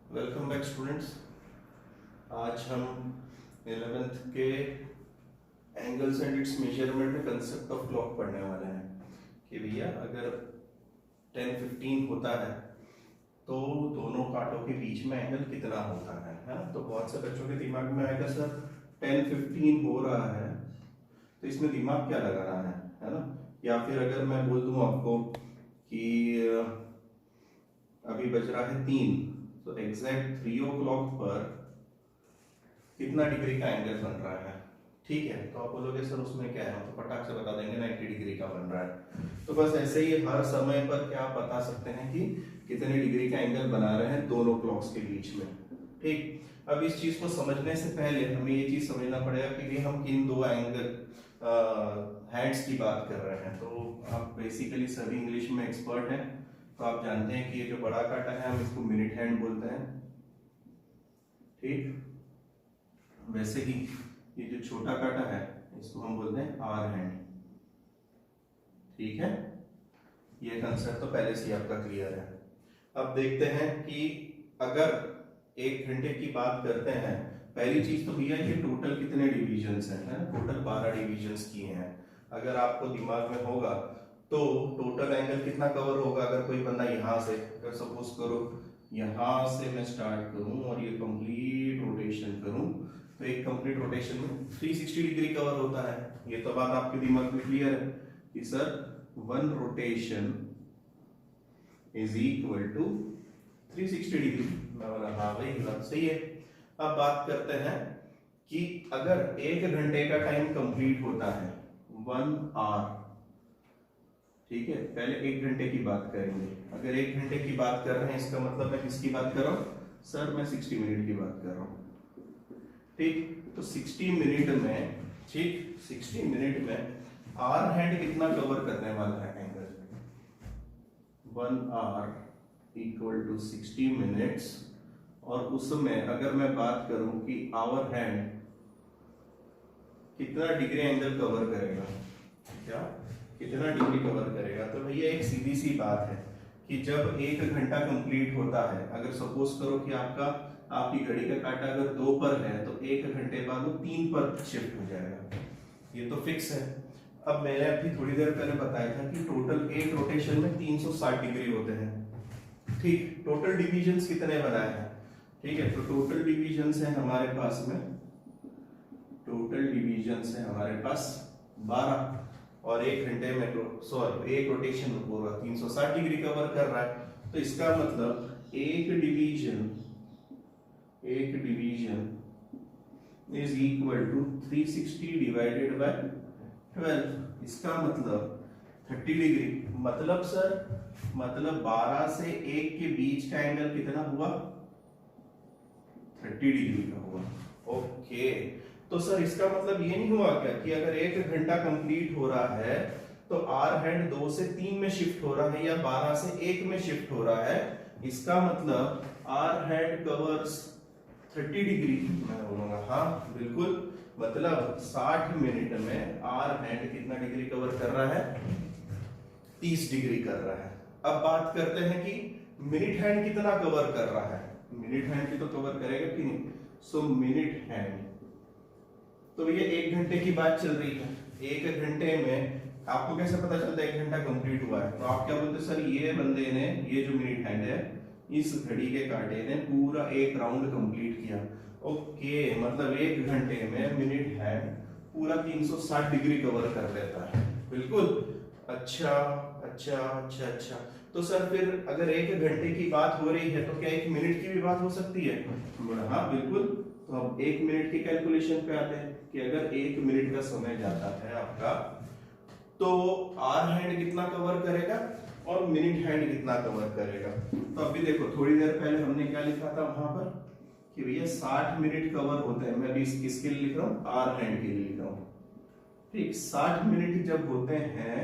Welcome back students. आज हम 11th के एंगल्स एंड इट्स मेजरमेंट में कंसेप्ट ऑफ क्लॉक पढ़ने वाले हैं कि भैया अगर 10-15 होता है तो दोनों कांटों के बीच में एंगल कितना होता है ना। तो बहुत से बच्चों के दिमाग में आएगा सर 10-15 हो रहा है तो इसमें दिमाग क्या लगा रहा है ना। या फिर अगर मैं बोल दूं आपको कि अभी बज रहा है 3 तो एग्जैक्ट 3 o'clock पर कितना डिग्री का एंगल बन रहा है, ठीक है। तो आप बोलोगे सर उसमें क्या है, हम तो फटाक से बता देंगे 90 डिग्री का बन रहा है। तो बस ऐसे ही हर समय पर क्या आप बता सकते हैं कि कितने डिग्री का एंगल बना रहे हैं दोनों क्लॉक्स के बीच में, ठीक। अब इस चीज को समझने से पहले हमें ये चीज समझना पड़ेगा कि हम किन दो एंगल हैंड्स की बात कर रहे हैं। तो आप बेसिकली सभी इंग्लिश में एक्सपर्ट हैं तो आप जानते हैं कि ये जो बड़ा कांटा है हम इसको मिनट हैंड बोलते हैं, ठीक। वैसे ही ये जो छोटा कांटा है इसको हम बोलते हैं आर हैंड, ठीक है। ये कंसेप्ट तो पहले से ही आपका क्लियर है। अब देखते हैं कि अगर 1 घंटे की बात करते हैं, पहली चीज तो भैया ये टोटल कितने डिविजन्स हैं, है ना। टोटल 12 डिविजन्स किए हैं। अगर आपको दिमाग में होगा तो टोटल एंगल कितना कवर होगा। अगर कोई बंदा यहाँ से, अगर सपोज करो यहाँ से मैं स्टार्ट करूं और ये कंप्लीट रोटेशन करूं तो एक कंप्लीट रोटेशन में 360 डिग्री कवर होता है। ये तो बात आपके दिमाग में क्लियर है कि sir 1 rotation is equal to 360 degree. मैं बोला हाँ भाई बात सही है। अब बात करते हैं कि अगर 1 घंटे का टाइम कंप्लीट होता है 1 आवर, ठीक है। पहले 1 घंटे की बात करेंगे। अगर 1 घंटे की बात कर रहे हैं इसका मतलब मैं किसकी बात कर रहा हूं सर, मैं 60 मिनट की बात कर रहा हूं, ठीक। तो 60 मिनट में, ठीक, 60 मिनट में आर हैंड कितना कवर करने वाला है angle, 1 hour equal to 60 minutes. और उसमें अगर मैं बात करूं कि आवर हैंड कितना डिग्री एंगल कवर करेगा, क्या कितना डिग्री कवर करेगा, तो भैया एक सीधी सी बात है कि जब 1 घंटा कंप्लीट होता है, अगर सपोज करो कि आपकी घड़ी का कांटा अगर 2 पर है तो 1 घंटे बाद वो 3 पर शिफ्ट हो जाएगा, ये तो फिक्स है। अब मैंने अभी थोड़ी देर पहले बताया था कि टोटल एक रोटेशन में 360 डिग्री होते हैं, ठीक। टोटल डिविजन्स कितने बनाए हैं, ठीक है। तो टोटल डिविजन्स है हमारे पास में, टोटल डिविजन्स है हमारे पास 12 और 1 घंटे में सॉरी एक रोटेशन में पूरा 360 डिग्री कवर कर रहा है। तो इसका मतलब एक division is equal to 360 divided by 12। इसका मतलब 30 डिग्री। मतलब सर, मतलब 12 से 1 के बीच का एंगल कितना हुआ, 30 डिग्री का हुआ, ओके। तो सर इसका मतलब ये नहीं हुआ क्या कि अगर 1 घंटा कंप्लीट हो रहा है तो आर हैंड 2 से 3 में शिफ्ट हो रहा है या 12 से 1 में शिफ्ट हो रहा है। इसका मतलब आर हैंड कवर्स 30 डिग्री। मैं बोलूंगा हाँ बिल्कुल, मतलब 60 मिनट में आर हैंड कितना डिग्री कवर कर रहा है, 30 डिग्री कर रहा है। अब बात करते हैं कि मिनट हैंड कितना कवर कर रहा है। मिनट हैंड की तो कवर करेगा कि नहीं, सो मिनट हैंड, तो ये 1 घंटे की बात चल रही है। 1 घंटे में आपको कैसे पता चलता है 1 घंटा कंप्लीट हुआ है, तो आप क्या बोलते सर ये बंदे ने, ये जो मिनट हैंड है इस घड़ी के कांटे ने पूरा 1 राउंड कंप्लीट किया, ओके। मतलब 1 घंटे में मिनट हैंड पूरा 360 डिग्री कवर कर लेता है, बिल्कुल। अच्छा अच्छा अच्छा अच्छा। तो सर फिर अगर 1 घंटे की बात हो रही है तो क्या 1 मिनट की भी बात हो सकती है, हाँ बिल्कुल। तो हम 1 मिनट की कैलकुलेशन पे आते हैं कि अगर 1 मिनट का समय जाता है आपका तो आर हैंड कितना कवर करेगा और मिनट हैंड कितना कवर करेगा। तो अभी देखो थोड़ी देर पहले हमने क्या लिखा था वहां पर कि भैया 60 मिनट कवर होते हैं। मैं भी किसके लिए लिख रहा हूँ, आर हैंड के लिए लिख रहा हूँ, ठीक। 60 मिनट जब होते हैं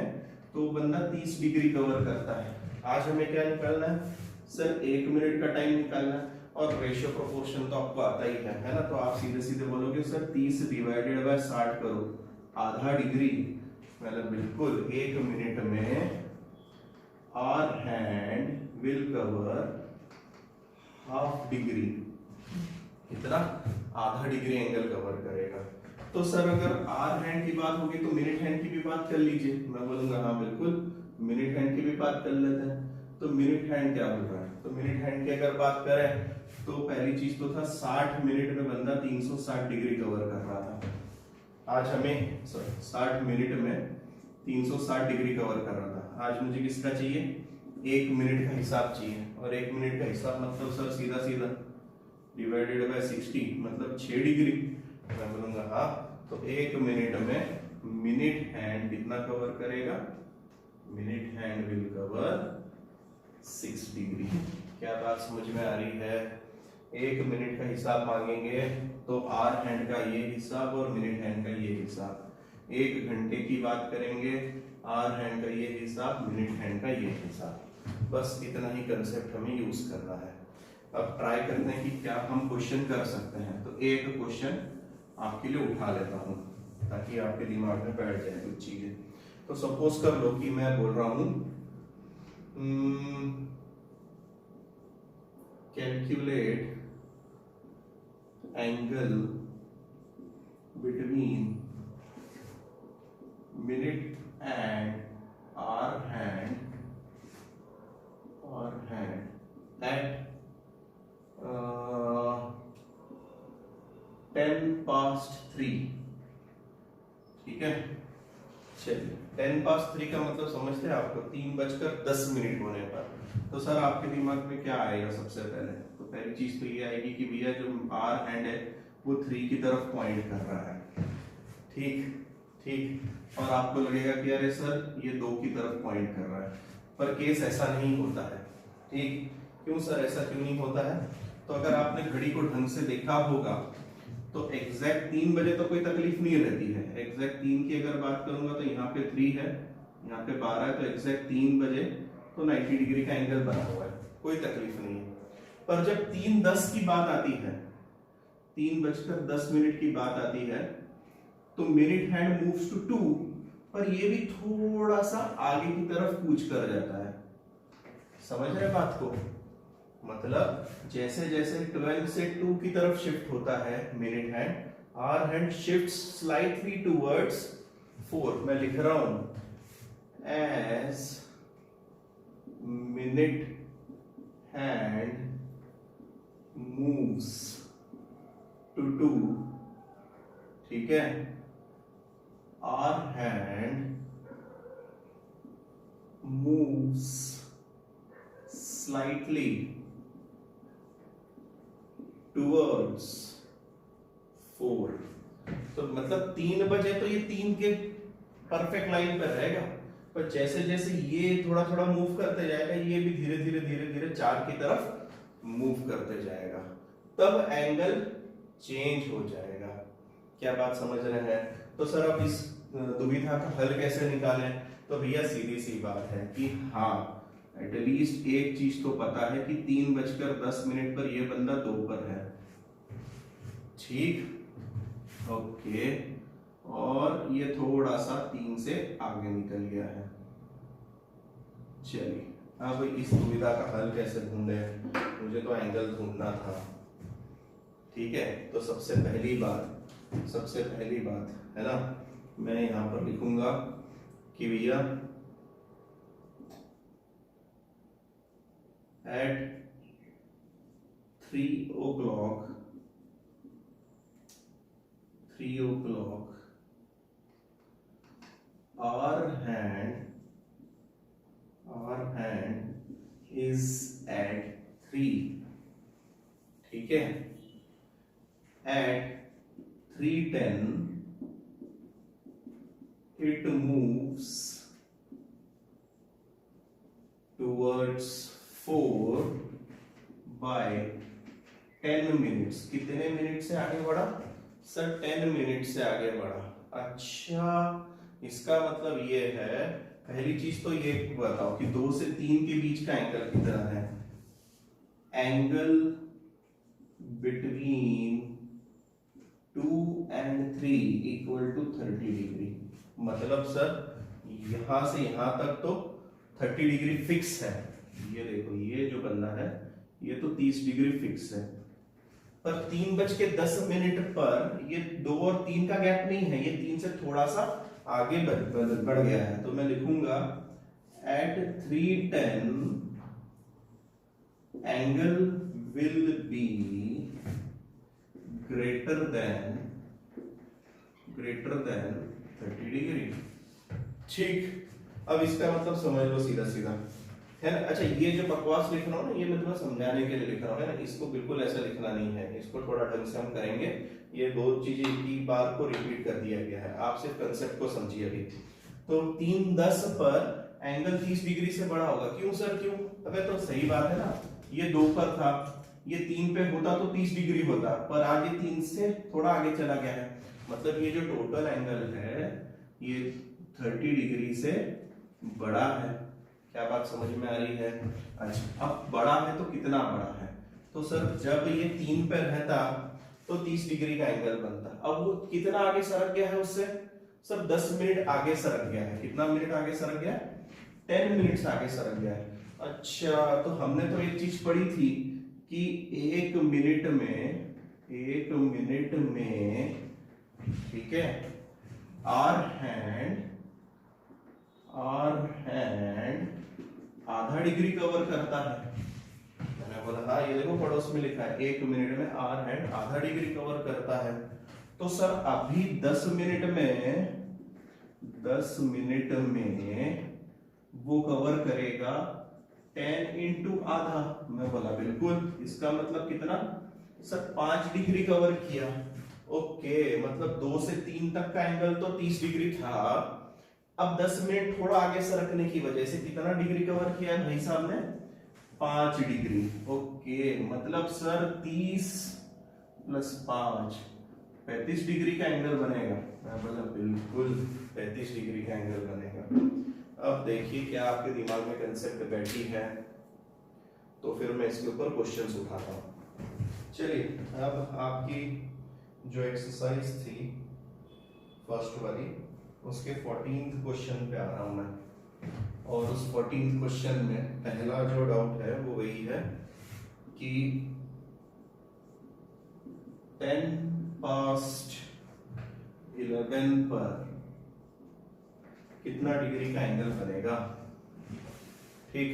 तो बंदा 30 डिग्री कवर करता है। आज हमें क्या निकालना है सर, 1 मिनट का टाइम निकालना है और रेशियो प्रोपोर्शन तो आपको आता ही है ना। तो आप सीधे सीधे बोलोगे सर 30 डिवाइडेड बाय 60 करो, आधा डिग्री, मतलब बिल्कुल 1 मिनट में hour hand will cover half degree, कितना, आधा डिग्री एंगल कवर करेगा। तो सर अगर आर हैंड की बात होगी तो मिनट हैंड की भी बात कर लीजिए। मैं बोलूंगा हाँ बिल्कुल, मिनट हैंड की भी बात कर लेते हैं। तो मिनट हैंड क्या बोल रहा है, तो मिनट हैंड की अगर बात करें तो पहली चीज तो था 60 मिनट में बंदा 360 डिग्री कवर कर रहा था। आज हमें 60 मिनट में 360 डिग्री कवर कर रहा था। आज मुझे किसका चाहिए, 1 मिनट का हिसाब चाहिए। और 1 मिनट का हिसाब मतलब सर सीधा सीधा डिवाइडेड बाय 60 मतलब 6 डिग्री। मैं बोलूंगा हाँ, तो 1 मिनट में मिनट हैंड कितना कवर करेगा, minute hand will cover 6 degree. क्या बात समझ में आ रही है। 1 मिनट का हिसाब मांगेंगे तो आर हैंड का ये हिसाब और मिनट हैंड का ये हिसाब। 1 घंटे की बात करेंगे, आर हैंड का ये हिसाब, मिनट हैंड का ये हिसाब। बस इतना ही कंसेप्ट हमें यूज करना है। अब ट्राई करते हैं कि क्या हम क्वेश्चन कर सकते हैं। तो एक क्वेश्चन आपके लिए उठा लेता हूं ताकि आपके दिमाग में बैठ जाए कुछ चीजें। तो सपोज कर लो कि मैं बोल रहा हूं calculate angle between minute and hour hand at 3:10। ठीक है, चलिए 3:10 का मतलब समझते हैं आपको, 3:10 होने पर। तो सर आपके दिमाग में क्या आएगा सबसे पहले, तो पहली चीज तो ये आएगी कि भैया जो आर हैंड है वो 3 की तरफ पॉइंट कर रहा है। ठीक ठीक, और आपको लगेगा कि अरे सर ये 2 की तरफ पॉइंट कर रहा है, पर केस ऐसा नहीं होता है। ठीक, क्यों सर ऐसा क्यों नहीं होता है, तो अगर आपने घड़ी को ढंग से देखा होगा तो एग्जैक्ट 3 बजे तो कोई तकलीफ नहीं रहती है। एग्जैक्ट 3 की अगर बात करूंगा तो यहाँ पे 3 है, यहाँ पे 12 है, तो एग्जैक्ट 3 बजे तो 90 डिग्री का एंगल बना हुआ है, कोई तकलीफ नहीं है। पर जब 3:10 की बात आती है, 3:10 की बात आती है, तो मिनट हैंड मूव्स टू 2, पर ये भी थोड़ा सा आगे की तरफ कूच कर जाता है। समझ रहे बात को, मतलब जैसे जैसे 12 से 2 की तरफ शिफ्ट होता है minute hand, hour hand shifts slightly towards 4। मैं लिख रहा हूं as minute hand moves to 2, ठीक है, hour hand moves slightly towards 4। तो मतलब 3 बजे तो ये 3 के परफेक्ट लाइन पर रहेगा, पर जैसे जैसे ये थोड़ा थोड़ा मूव करते जाएगा, ये भी धीरे धीरे धीरे धीरे 4 की तरफ मूव करते जाएगा, तब एंगल चेंज हो जाएगा। क्या बात समझ रहे हैं। तो सर अब इस दुविधा का हल कैसे निकालें, तो भैया सीधी सी बात है कि हाँ एटलीस्ट एक चीज तो पता है कि 3:10 पर ये बंदा 2 पर है। ठीक, ओके, और ये थोड़ा सा 3 से आगे निकल गया है। चलिए अब इस दुविधा का हल कैसे ढूंढे, मुझे तो एंगल ढूंढना था। ठीक है, तो सबसे पहली बात है ना, मैं यहां पर लिखूंगा कि भैया at 3 o'clock our hand is at 3, ठीक है, at 3:10 it moves towards 4 by 10 minutes। कितने मिनट से आगे बढ़ा सर, 10 मिनट से आगे बढ़ा। अच्छा, इसका मतलब ये है, पहली चीज तो ये बताओ कि 2 से 3 के बीच का एंगल कितना है, angle between 2 and 3 equal to 30 degree. मतलब सर यहां से यहां तक तो 30 डिग्री फिक्स है। ये देखो, ये जो बंदा है ये तो 30 डिग्री फिक्स है, पर 3:10 पर ये 2 और 3 का गैप नहीं है, ये 3 से थोड़ा सा आगे बढ़ गया है। तो मैं लिखूंगा at 3:10 angle will be greater than 30 degree. ठीक, अब इसका मतलब समझ लो सीधा सीधा, है ना। अच्छा, ये जो बकवास लिख रहा हूँ ना, ये मैं तुम्हें समझाने के लिए लिख रहा हूँ, है ना। इसको बिल्कुल ऐसा लिखना नहीं है, इसको थोड़ा ढंग से हम करेंगे। ये दो चीजें की बार को रिपीट कर दिया गया है, आप सिर्फ कंसेप्ट को समझिए अभी। तो 3:10 पर एंगल 30 डिग्री से बड़ा होगा। क्यों सर, क्यों? अबे तो सही बात है ना, ये 2 पर था, ये 3 पे होता तो 30 डिग्री होता, पर आज ये 3 से थोड़ा आगे चला गया है, मतलब ये जो टोटल एंगल है ये 30 डिग्री से बड़ा है। क्या बात समझ में आ रही है? अच्छा, अब बड़ा है तो कितना बड़ा है? तो सर जब ये 3 पे रहता तो 30 डिग्री का एंगल बनता। अब वो कितना आगे सरक गया है उससे? सर 10 मिनट आगे सरक गया है। कितना मिनट आगे सरक गया? 10 मिनट्स आगे सरक गया है। अच्छा, तो हमने तो एक चीज पढ़ी थी कि 1 मिनट में ठीक है, आर हैंड आधा डिग्री कवर करता है। मैंने बोला हाँ, ये देखो पड़ोस में लिखा है 1 मिनट में आर हैंड आधा डिग्री कवर करता है। तो सर अभी 10 मिनट में वो कवर करेगा 10 इंटू आधा। मैं बोला बिल्कुल, इसका मतलब कितना? सर 5 डिग्री कवर किया। ओके, मतलब 2 से 3 तक का एंगल तो 30 डिग्री था, अब 10 मिनट थोड़ा आगे सरकने की वजह से कितना डिग्री कवर किया भाई साहब ने? 5 डिग्री। ओके, मतलब सर 30 + 5 35 डिग्री का एंगल बनेगा। मैं बोला बिल्कुल 35 डिग्री का एंगल बनेगा। अब देखिए क्या आपके दिमाग में कंसेप्ट बैठी है, तो फिर मैं इसके ऊपर क्वेश्चंस उठाता हूँ। चलिए, अब आपकी जो एक्सरसाइज थी फर्स्ट वाली, उसके 14th क्वेश्चन पे आ रहा हूं मैं। और उस 14th क्वेश्चन में पहला जो डाउट है वो वही है कि 10:11 पर कितना डिग्री का एंगल बनेगा? ठीक,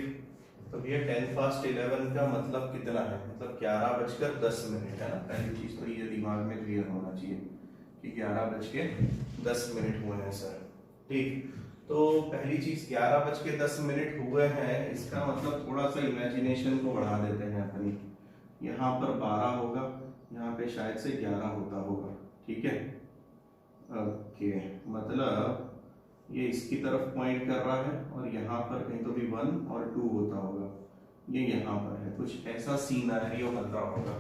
तो भैया 10:11 का मतलब कितना है? मतलब 11:10 है ना। पहली चीज तो ये दिमाग में क्लियर होना चाहिए कि 11:10 हुए हैं सर। ठीक, तो पहली चीज 11:10 हुए हैं, इसका मतलब थोड़ा सा इमेजिनेशन को बढ़ा देते हैं अपनी। यहाँ पर 12 होगा, यहाँ पे शायद से 11 होता होगा। ठीक है, ओके, मतलब ये इसकी तरफ पॉइंट कर रहा है और यहाँ पर कहीं तो भी 1 और 2 होता होगा, ये यहाँ पर है, कुछ ऐसा सीनरियो बन रहा होगा।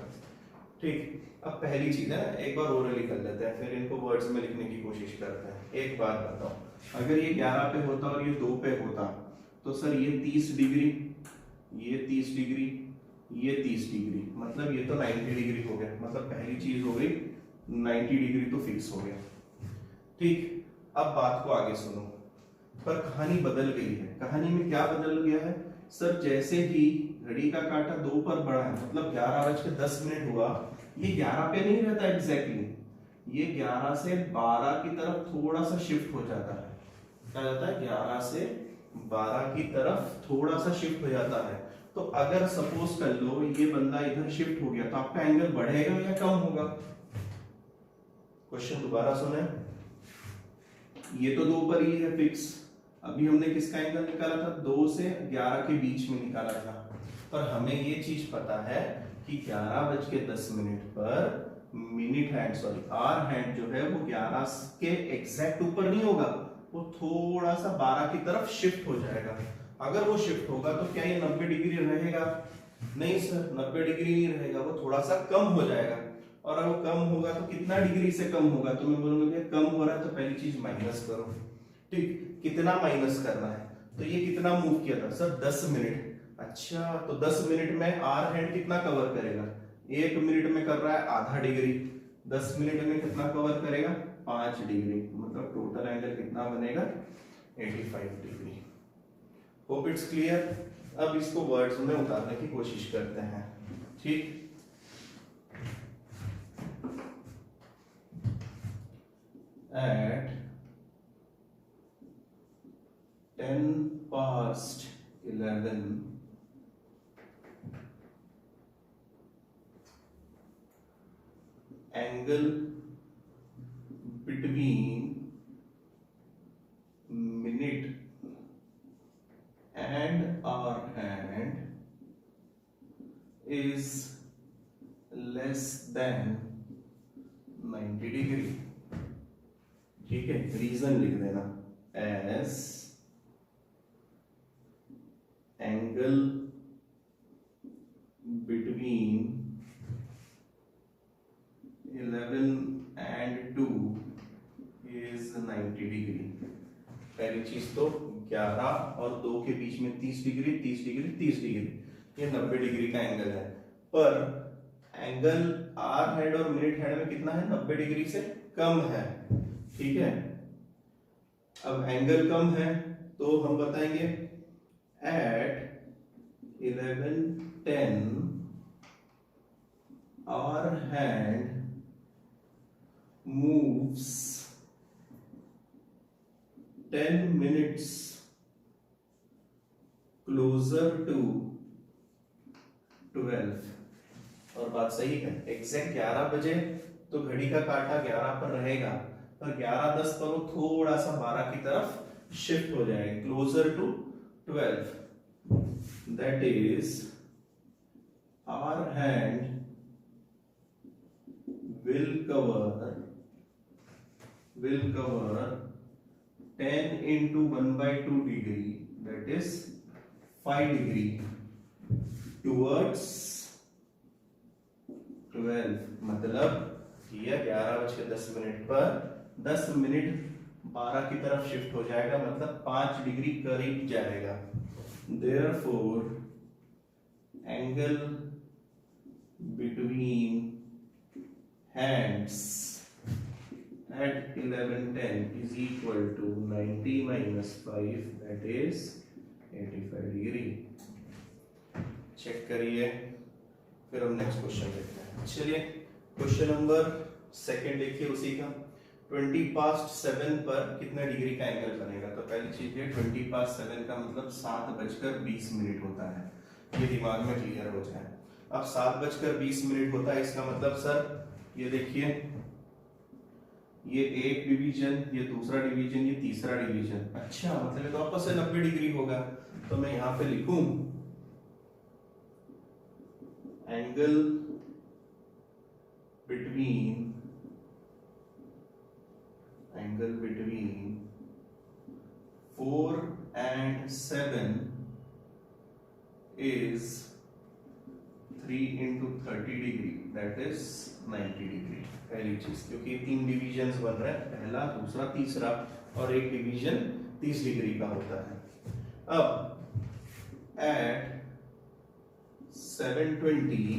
ठीक, अब पहली चीज है, एक बार ओरली कर लेते हैं, फिर इनको वर्ड्स में लिखने की कोशिश करते हैं। एक बात बताओ, अगर ये 11 पे होता और ये 2 पे होता, तो सर ये 30 डिग्री, ये 30 डिग्री, ये 30 डिग्री, मतलब ये तो 90 डिग्री हो गया। मतलब पहली चीज हो गई 90 डिग्री तो फिक्स हो गया। ठीक, अब बात को आगे सुनो, पर कहानी बदल गई है। कहानी में क्या बदल गया है? सर जैसे ही घड़ी का कांटा 2 पर बढ़ा है, मतलब 11:10 हुआ, ये 11 पे नहीं रहता एग्जैक्टली, ये 11 से 12 की तरफ थोड़ा सा शिफ्ट हो जाता है। क्या जाता है? 11 से 12 की तरफ थोड़ा सा शिफ्ट हो जाता है। तो अगर सपोज कर लो ये बंदा इधर शिफ्ट हो गया, तो आपका एंगल बढ़ेगा या कम होगा? क्वेश्चन दोबारा सुने, ये तो 2 पर ही है फिक्स। अभी हमने किसका एंगल निकाला था? 2 से 11 के बीच में निकाला था। पर हमें ये चीज पता है कि 11:10 पर minute hand sorry hour hand जो है वो 11 के एग्जैक्ट ऊपर नहीं होगा, वो थोड़ा सा 12 की तरफ शिफ्ट हो जाएगा। अगर वो शिफ्ट होगा तो क्या ये 90 डिग्री रहेगा? नहीं सर, 90 डिग्री नहीं रहेगा, वो थोड़ा सा कम हो जाएगा। और अगर वो कम होगा तो कितना डिग्री से कम होगा? तो मैं बोलूंगा कि कम हो रहा है तो पहली चीज माइनस करो। ठीक, कितना माइनस करना है? तो ये कितना मूव किया था सर? 10 मिनट। अच्छा, तो 10 मिनट में आर हैंड कितना कवर करेगा? 1 मिनट में कर रहा है आधा डिग्री, 10 मिनट में कितना कवर करेगा? 5 डिग्री, मतलब टोटल एंगल कितना बनेगा? 85 डिग्री। Hope it's clear. अब इसको वर्ड्स में उतारने की कोशिश करते हैं। ठीक, at 10 past 11 angle between minute and hour hand is less than 90 degree। ठीक है, रीजन लिख देना S angle between 11 and 2 is 90 degree. पहली चीज तो 11 और 2 के बीच में 30 डिग्री 30 डिग्री 30 डिग्री, ये 90 डिग्री का एंगल है। पर एंगल आर हेड और मिनट हेड में कितना है, 90 डिग्री से कम है। ठीक है, अब एंगल कम है तो हम बताएंगे at 11:10 hour hand moves 10 minutes closer to 12। और बात सही है, एग्जैक्ट 11 बजे तो घड़ी का कांटा 11 पर रहेगा, पर 11:10 पर वो थोड़ा सा 12 की तरफ शिफ्ट हो जाएगा, closer to 12। That is hour hand will cover 10 into 1/2 degree, that is 5 degree towards 12। मतलब ये 11:10 पर 10 मिनट 12 की तरफ शिफ्ट हो जाएगा, मतलब 5 डिग्री करीब जाएगा। Therefore angle between hands at 11:10 is equal to 90 minus 5, that is 85 degree. Check करिए, फिर हम नेक्स्ट क्वेश्चन देखते हैं। चलिए क्वेश्चन नंबर सेकंड देखिए उसी का। 20 past 7 पर कितना डिग्री का एंगल बनेगा। तो पहली चीज है 20 past 7 का मतलब 7:20 होता है, ये दिमाग में क्लियर हो जाए। अब 7:20 होता है, इसका मतलब सर ये देखिए, ये एक डिवीजन, ये दूसरा डिवीजन, ये तीसरा डिवीजन। अच्छा, मतलब तो आपस से 90 डिग्री होगा। तो मैं यहां पे लिखूं angle between 4 and 7 is 3 into 30 degree, that is 90 degree. पहली चीज, क्योंकि 3 डिवीजन्स बन रहे हैं, पहला दूसरा तीसरा, और एक डिवीजन 30 डिग्री का होता है। अब एट 7:20,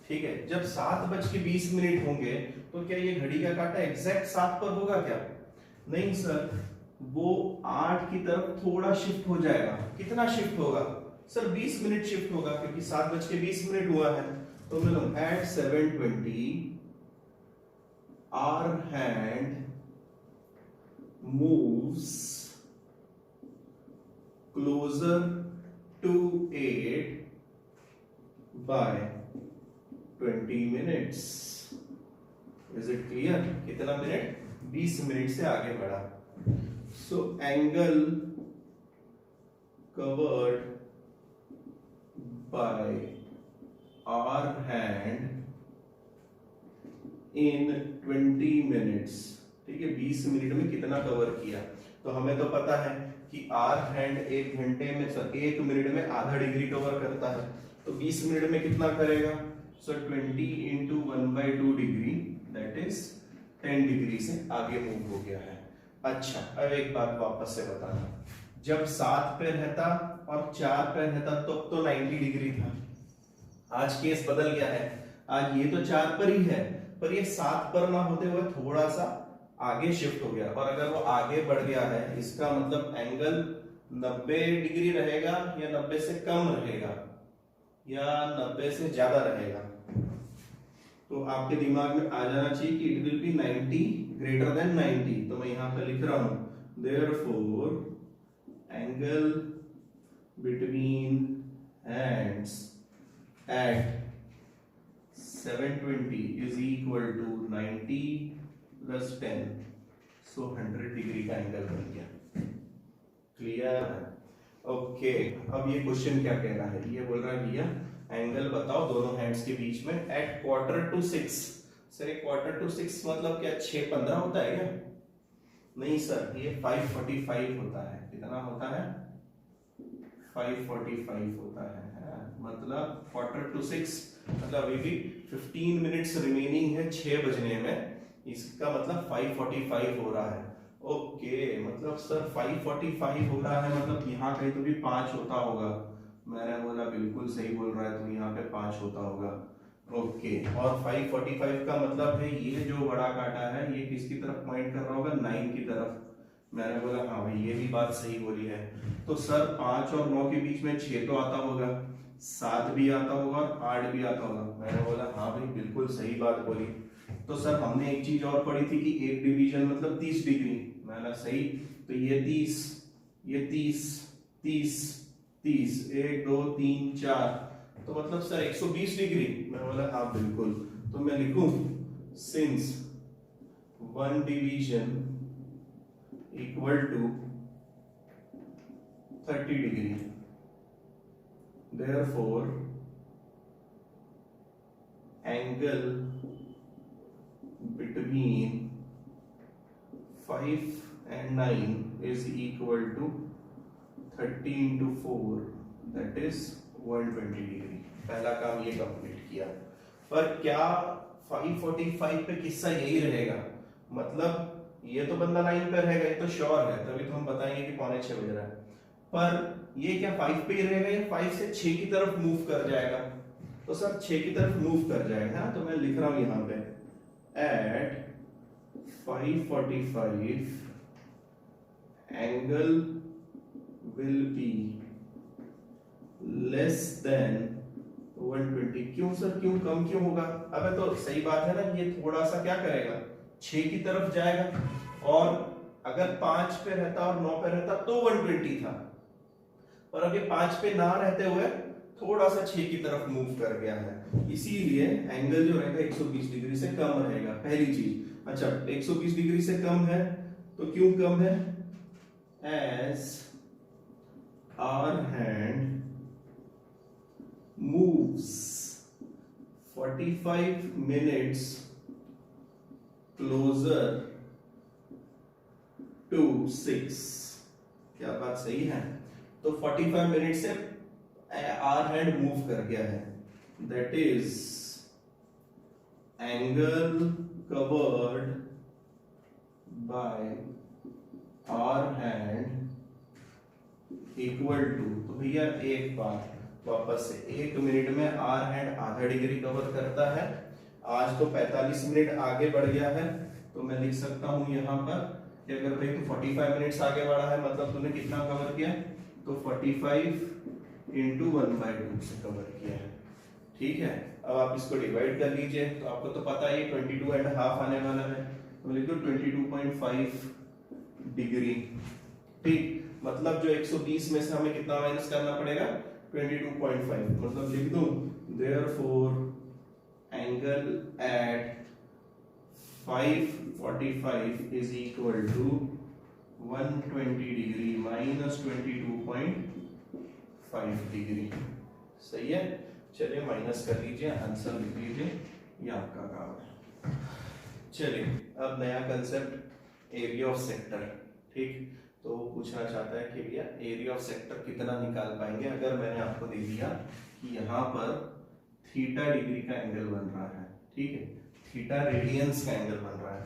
ठीक है, जब 7:20 होंगे तो क्या ये घड़ी का कांटा एग्जैक्ट 7 पर होगा क्या? नहीं सर, वो 8 की तरफ थोड़ा शिफ्ट हो जाएगा। कितना शिफ्ट होगा सर? 20 मिनट शिफ्ट होगा, क्योंकि 7:20 हुआ है। तो मतलब eight 7:20 our hand moves closer to 8 by 20 minutes। Is it clear? कितना मिनट? 20 मिनट से आगे बढ़ा। So angle covered by our hand in 20 minutes, ठीक है, 20 मिनट में कितना कवर किया? तो हमें तो पता है कि आर हैंड 1 घंटे में, सर 1 मिनट में आधा डिग्री कवर करता है, तो 20 मिनट में कितना करेगा? सो 20 into 1/2 degree, that is 10 degree से आगे मूव हो गया है। अच्छा, अब एक बात वापस से बताना, जब 7 पे रहता और 4 पे रहता तो 90 डिग्री था। आज केस बदल गया है, आज ये तो 4 पर ही है, पर ये 7 पर ना होते हुए थोड़ा सा आगे शिफ्ट हो गया, और अगर वो आगे बढ़ गया है, इसका मतलब एंगल 90 डिग्री रहेगा या 90 से कम रहेगा या 90 से ज्यादा रहेगा? तो आपके दिमाग में आ जाना चाहिए कि it will be 90 greater than 90। तो मैं यहां पे लिख रहा हूं therefore angle between hands eight 720 is equal to 90 plus 10, so 100 degree का एंगल बन गया। क्लियर? ओके, अब ये क्वेश्चन क्या कह रहा है? ये बोल रहा है भैया एंगल बताओ दोनों हैंड्स के बीच में एट 5:45। सर ये 5:45 मतलब क्या 6:15 होता है क्या? नहीं सर, ये 5:45 होता है। कितना होता है? 5:45 होता है। मतलब 5:45 मतलब अभी भी 15 मिनट्स रिमेनिंग है 6 बजने में, इसका मतलब 5:45 हो रहा है। ओके, मतलब सर 5:45 हो रहा है मतलब यहाँ कहीं तो भी 5 होता होगा। मैंने बोला बिल्कुल सही बोल रहा है, तो यहाँ पे 5 होता होगा। ओके, और 5:45 का मतलब है ये जो बड़ा काटा है ये किसकी तरफ पॉइंट कर रहा होगा? 9 की तरफ। मैंने बोला हाँ भाई ये भी बात सही बोली है। तो सर 5 और 9 के बीच में 6 तो आता होगा, 7 भी आता होगा और 8 भी आता होगा। मैंने बोला हाँ भाई बिल्कुल सही बात बोली। तो सर हमने एक चीज और पढ़ी थी कि एक डिवीजन मतलब 30 डिग्री। मैंने सही, तो ये 30, ये 30, 30, 30, 1 2 3 4, तो मतलब सर 120 डिग्री। मैं बोला हाँ बिल्कुल। तो मैं लिखूं since one division equal to 30 degree, therefore angle between 5 and 9 is equal to 30 into 4, that is 120 degree. पहला काम ये कंप्लीट किया। पर क्या 5:45 पे किस्सा यही रहेगा? मतलब ये तो बंदा 9 पे रहेगा, ये तो श्योर है, तभी तो हम बताएंगे कि 5:45 बज रहा है। पर ये क्या 5 पे ही रहेगा या 5 से 6 की तरफ मूव कर जाएगा? तो सर 6 की तरफ मूव कर जाएगा। तो मैं लिख रहा हूं यहां पे at 5:45 angle will be less than 120। क्यों सर, क्यों कम क्यों होगा? अबे तो सही बात है ना, ये थोड़ा सा क्या करेगा 6 की तरफ जाएगा, और अगर 5 पे रहता और 9 पे रहता तो 120 था, और अब ये 5 पे ना रहते हुए थोड़ा सा 6 की तरफ मूव कर गया है, इसीलिए एंगल जो रहेगा 120 डिग्री से कम रहेगा। पहली चीज। अच्छा 120 डिग्री से कम है तो क्यों कम है? As hour hand moves 45 minutes closer to 6। क्या बात सही है? तो 45 मिनट से आवर हैंड मूव कर गया है, that is angle covered by hour hand equal to, तो भैया एक बार वापस से 1 मिनट में आवर हैंड आधा डिग्री कवर करता है। आज तो 45 मिनट आगे बढ़ गया है, तो मैं लिख सकता हूं यहां पर कि अगर भाई तू 45 मिनट्स आगे बढ़ा है मतलब तूने कितना कवर किया? तो 45 इंटू 1/2 से कवर किया है। ठीक है, अब आप इसको डिवाइड कर लीजिए, तो आपको तो पता है 22.5 आने वाला है, तो लिख दो 22.5 डिग्री। ठीक, मतलब जो 120 में से हमें कितना माइनस करना पड़ेगा? 22.5। मतलब लिख दूं therefore angle at 5:45 is equal to 120 degree minus 22.5 degree. सही है, चलिए माइनस कर लीजिए, आंसर लिख लीजिए, ये आपका काम है। चलिए अब नया कंसेप्ट एरिया ऑफ सेक्टर। ठीक, तो पूछना चाहता है कि भैया एरिया ऑफ सेक्टर कितना निकाल पाएंगे अगर मैंने आपको दे दिया कि यहाँ पर थीटा डिग्री का एंगल बन रहा है। ठीक है, थीटा रेडियंस का एंगल बन रहा है।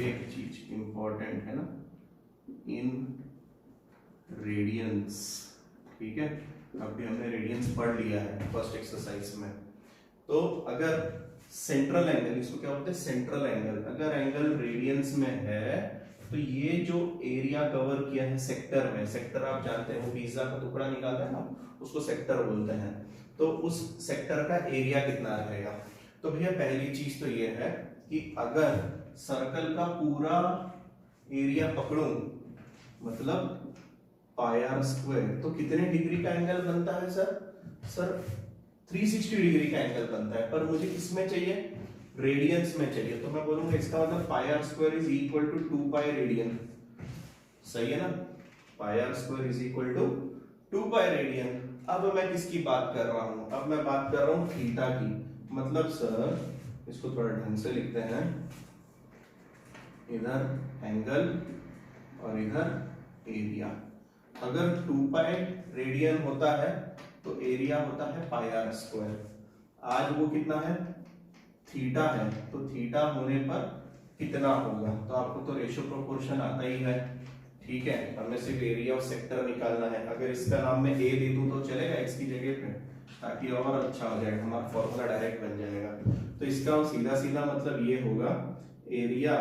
एक चीज इंपॉर्टेंट है ना, इन रेडियंस। ठीक है, अभी हमने रेडियंस पढ़ लिया है फर्स्ट एक्सरसाइज में। तो अगर सेंट्रल एंगल, इसको क्या बोलते हैं? Central angle. अगर एंगल रेडियंस में है तो ये जो एरिया कवर किया है सेक्टर में, सेक्टर आप जानते हैं वो पिज्जा का टुकड़ा निकालता है ना, उसको सेक्टर बोलते हैं, तो उस सेक्टर का एरिया कितना रहेगा। तो भैया पहली चीज तो ये है कि अगर सर्कल का पूरा एरिया पकड़ूं मतलब पाई आर स्क्वायर, तो कितने डिग्री का एंगल बनता है सर? सर 360 डिग्री का एंगल बनता है, पर मुझे किसमें चाहिए? रेडियंस में चाहिए। तो मैं बोलूंगा इसका मतलब pi r square is equal to 2 pi radian, सही है ना? Pi r square is equal to 2 pi radian. अब मैं किसकी बात कर रहा हूं? अब मैं बात कर रहा हूं थीटा की। मतलब सर इसको थोड़ा ढंग से लिखते हैं, इधर एंगल और इधर एरिया। अगर 2 पाई रेडियन होता है तो एरिया होता है पाई आर स्क्वायर। आज वो कितना है? थीटा है, तो थीटा होने पर कितना होगा? तो आपको तो रेशियो प्रोपोर्शन आता ही है, ठीक है। हमें सिर्फ एरिया ऑफ सेक्टर निकालना है। अगर इसका नाम मैं ए दे दूं तो चलेगा x की जगह पे, ताकि और अच्छा हो जाएगा, हमारा फॉर्मूला डायरेक्ट बन जाएगा। तो इसका सीधा सीधा मतलब ये होगा एरिया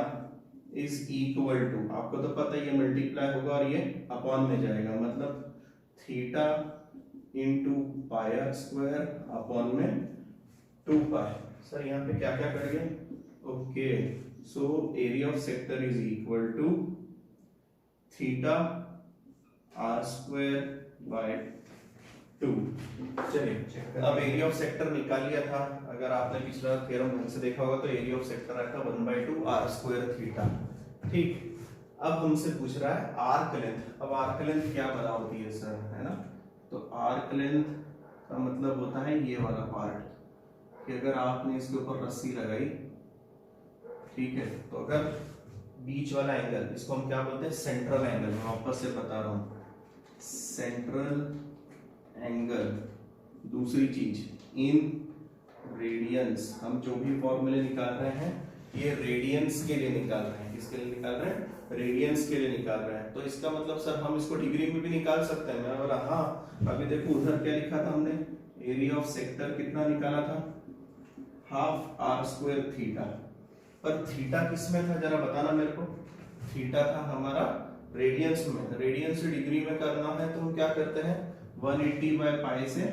इज इक्वल टू, आपको तो पता ही है मल्टीप्लाई होगा और ये अपॉन में जाएगा, मतलब theta into pi r square upon में 2 पाई। सर यहाँ पे क्या क्या कर गए? Okay, so area of sector is equal to theta r square by 2। चलिए अब एरिया ऑफ सेक्टर निकाल लिया था। अगर आपने पिछला थ्योरम ढंग से देखा होगा तो एरिया ऑफ सेक्टर आया था 1/2 आर स्क्वायर थीटा, ठीक। अब हमसे पूछ रहा है आर्क लेंथ। अब आर्क लेंथ क्या बना होती है सर, है ना? तो आर्क लेंथ का मतलब होता है ये वाला पार्ट, कि अगर आपने इसके ऊपर रस्सी लगाई, ठीक है, तो अगर बीच वाला एंगल, इसको हम क्या बोलते हैं? Central angle. मैं वापस से बता रहा हूं, सेंट्रल एंगल। दूसरी चीज इन रेडियंस, हम जो भी फॉर्मूले निकाल रहे हैं ये रेडियंस के लिए निकाल रहे हैं। किसके लिए निकाल रहे हैं? रेडियंस के लिए निकाल रहे हैं। तो इसका मतलब सर हम इसको डिग्री में भी निकाल सकते हैं। मैं बोला हाँ, अभी देखो उधर क्या लिखा था हमने, एरिया ऑफ सेक्टर कितना निकाला था? Half r square theta. पर थीटा किसमें था जरा बताना मेरे को? थीटा था हमारा रेडियंस में। रेडियंस से डिग्री में करना है तो हम क्या करते हैं? 180 बाय पाई से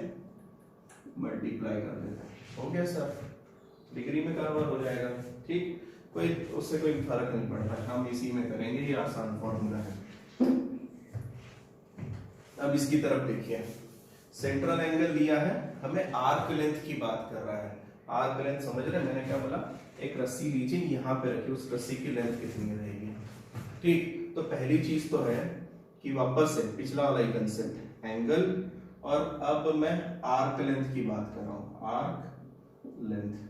मल्टीप्लाई कर देते हैं। हो गया सर, डिग्री में कन्वर्ट हो जाएगा, ठीक। कोई उससे कोई फर्क नहीं पड़ता, हम इसी में करेंगे, ये आसान फॉर्मूला है। अब इसकी तरफ देखिए, सेंट्रल एंगल दिया है, हमें आर्क लेंथ की बात कर रहा है। आर्क लेंथ समझ रहे हैं मैंने क्या बोला? एक रस्सी लीजिए, यहाँ पे रखिए, उस रस्सी की लेंथ कितनी रहेगी, ठीक। तो पहली चीज तो है कि वापस से पिछला वाला ही कंसेप्ट, एंगल, और अब मैं आर्क लेंथ की बात कर रहा हूं, आर्क लेंथ।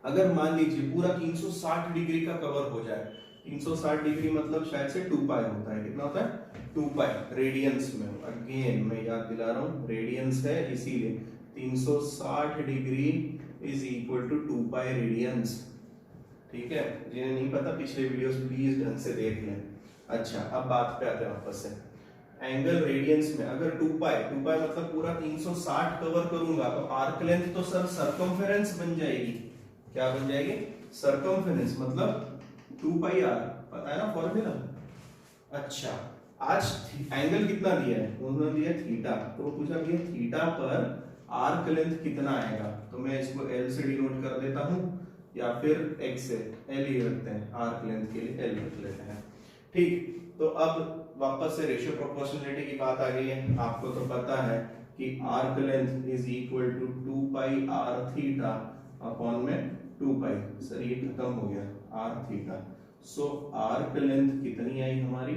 अगर मान लीजिए पूरा 360 डिग्री का कवर हो जाए, 360 डिग्री मतलब शायद से 2 पाई होता है। कितना होता है? 2 पाई रेडियंस में। अगेन मैं याद दिला रहा हूं, रेडियंस है इसीलिए 360 degree is equal to 2 pi radians, ठीक है। जिन्हें नहीं पता पिछले वीडियोस प्लीज ढंग से देख लें। अच्छा, अब बात पे आते हैं वापस से। एंगल रेडियंस में अगर 2 पाई मतलब पूरा 360 कवर करूंगा तो आर्क लेंथ तो सर सर्कमफेरेंस बन जाएगी। क्या बन जाएगी? सर्कमफेरेंस, मतलब 2 पाई आर, पता है ना फॉर्मूला। अच्छा, आज एंगल कितना दिया है? उन्होंने दिया थीटा, तो पूछा कि थीटा पर आर्क लेंथ कितना आएगा। तो मैं इसको एल से डिनोट कर देता हूं, या फिर एक्स से, एल ही रखते हैं, आर्क लेंथ के लिए एल रख लेते हैं, ठीक। तो अब वापस से रेशियो प्रोपोर्शनलिटी की बात आ गई है। आपको तो पता है कि arc length is equal to 2 pi r theta upon में 2 पाई। सर ये खत्म हो गया r theta. So arc length कितनी आई हमारी?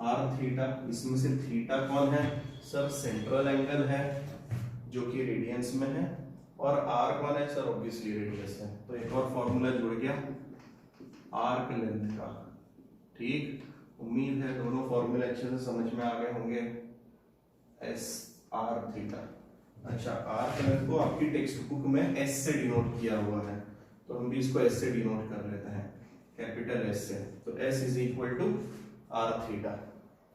R theta. इसमें से थीटा कौन है? सर सेंट्रल एंगल है जो कि रेडियंस में है, और आर कौन है? सर ऑब्वियसली रेडियस है। तो एक और फॉर्मूला जुड़ गया आर्क लेंथ का, ठीक। उम्मीद है दोनों फॉर्मूले अच्छे से समझ में आ गए होंगे। S R theta. अच्छा, आर्क लेंथ को आपकी टेक्स्ट बुक में एस से डिनोट किया हुआ है, तो हम भी इसको एस से डिनोट कर लेते हैं, कैपिटल एस से। तो s is equal to r theta,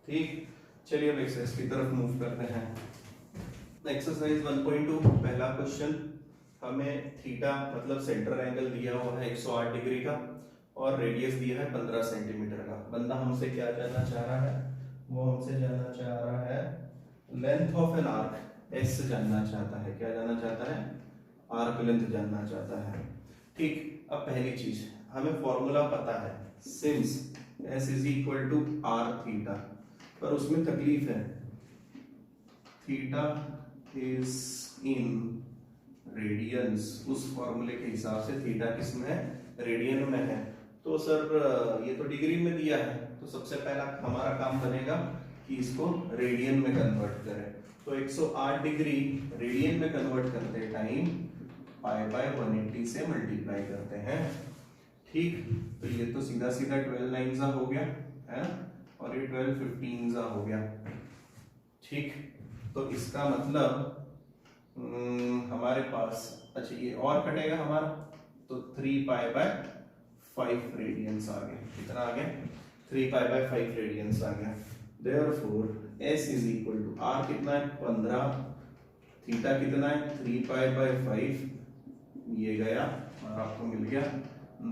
ठीक। चलिए अब एक्सरसाइज की तरफ मूव करते हैं। एक्सरसाइज 1.2 पहला क्वेश्चन, हमें थीटा मतलब सेंट्रल एंगल दिया हुआ है 108 डिग्री का। और रेडियस दिया है 15 सेंटीमीटर का। बंदा हमसे क्या जानना चाह रहा है, वो हमसे जानना चाह रहा है length of an arc, S जानना चाहता है। क्या जानना चाहता है, आर्क लेंथ जानना चाहता है। ठीक, अब पहली चीज हमें फॉर्मूला पता है, since s is equal to r theta, पर उसमें तकलीफ है, थीटा इज इन रेडियंस, उस फॉर्मूले के हिसाब से थीटा किस में है, रेडियन में है। तो सर ये तो डिग्री में दिया है, तो सबसे पहला हमारा काम बनेगा कि इसको रेडियन में कन्वर्ट करें। तो 108 डिग्री रेडियन में कन्वर्ट करते टाइम पाई बाय 180 से मल्टीप्लाई करते हैं। ठीक, तो ये तो सीधा सीधा 12 9 हो गया है, और ये 12 15 हो गया। ठीक, तो इसका मतलब हमारे पास, अच्छा ये और कटेगा हमारा, तो 3 पाई बाय 5 रेडियंस आ गया। कितना आ गया, 3 पाई बाय 5 रेडियंस आ गया। Therefore s is equal to r कितना है 15, थीटा कितना है 3 पाई बाय 5, ये गया और आपको मिल गया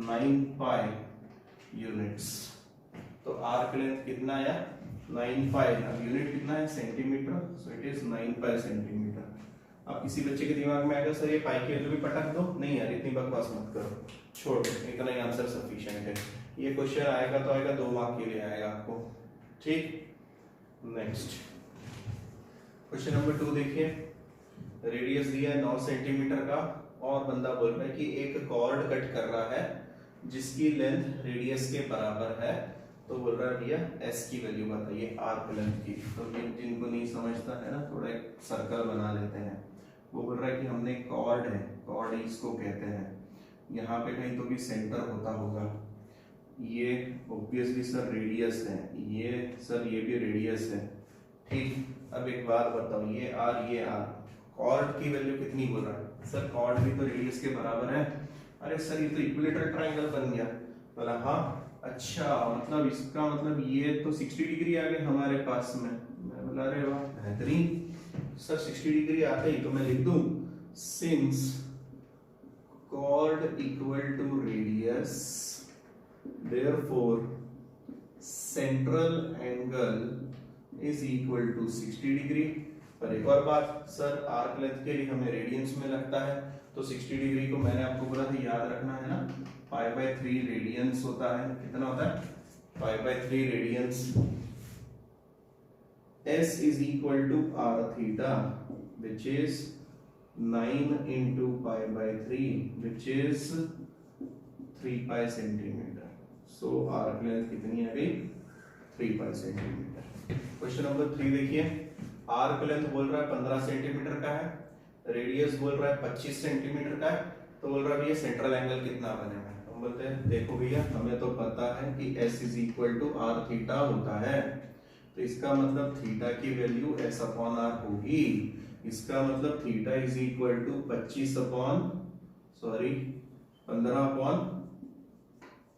9 पाई यूनिट्स। तो आर्क लेंथ कितना आया 9 पाई, अब यूनिट कितना है centimetre, so it is 9 pi centimetre. अब किसी बच्चे के दिमाग में आएगा सर ये पाई की वैल्यू भी पटक दो, नहीं यार इतनी बकवास मत करो, छोड़ इतना ही आंसर सफिशिएंट है। ये क्वेश्चन आएगा तो आएगा 2 मार्क के लिए आएगा आपको। ठीक, नेक्स्ट क्वेश्चन नंबर 2 देखिए, रेडियस दिया है 9 सेंटीमीटर का, और बंदा बोल रहा है कि एक कॉर्ड कट कर रहा है जिसकी लेंथ रेडियस के बराबर है। तो बोल रहा है भैया एस की वैल्यू बताइए आर्क लेंथ की। तो जिनको नहीं समझता है ना, थोड़ा एक सर्कल बना लेते हैं। वो बोल रहा है कि हमने कॉर्ड है, कॉर्ड इसको कहते हैं, यहाँ पे कहीं तो भी सेंटर होता होगा, ये ऑब्वियसली सर रेडियस है, ये सर ये भी रेडियस है। ठीक, अब एक बात बताओ, ये आर कॉर्ड की वैल्यू कितनी बोल रहा है सर, कॉर्ड भी तो रेडियस के बराबर है। अरे सर ये तो इक्विलेटरल ट्रायंगल बन गया। बोला हाँ, अच्छा मतलब इसका मतलब ये तो 60 डिग्री आ गए हमारे पास में। मैं बोला अरे वाह बेहतरीन सर, 60 डिग्री आते ही तो मैं लिख दूं since chord equal to radius therefore central angle is equal to 60 degree. पर एक और बात सर, आर्क लेंथ के लिए हमें रेडियंस में लगता है, तो 60 डिग्री को मैंने आपको बोला था याद रखना है ना, पाई बाय 3 रेडियंस होता है। कितना होता है, pi by 3 radians. s is equal to r theta which is 9 into pi by 3 which is 3 pi centimeter. So arc length कितनी आ गई 3 pi centimeter। क्वेश्चन नंबर 3 देखिए, आर्क लेंथ बोल रहा है 15 सेंटीमीटर का है, रेडियस बोल रहा है 25 सेंटीमीटर का है। तो बोल रहा है भैया सेंट्रल एंगल कितना बनेगा। हम बोलते हैं देखो भैया हमें तो पता है कि s is equal to r theta होता है, तो इसका मतलब थीटा की वैल्यू s अपॉन आर होगी। इसका मतलब theta is equal to 15 upon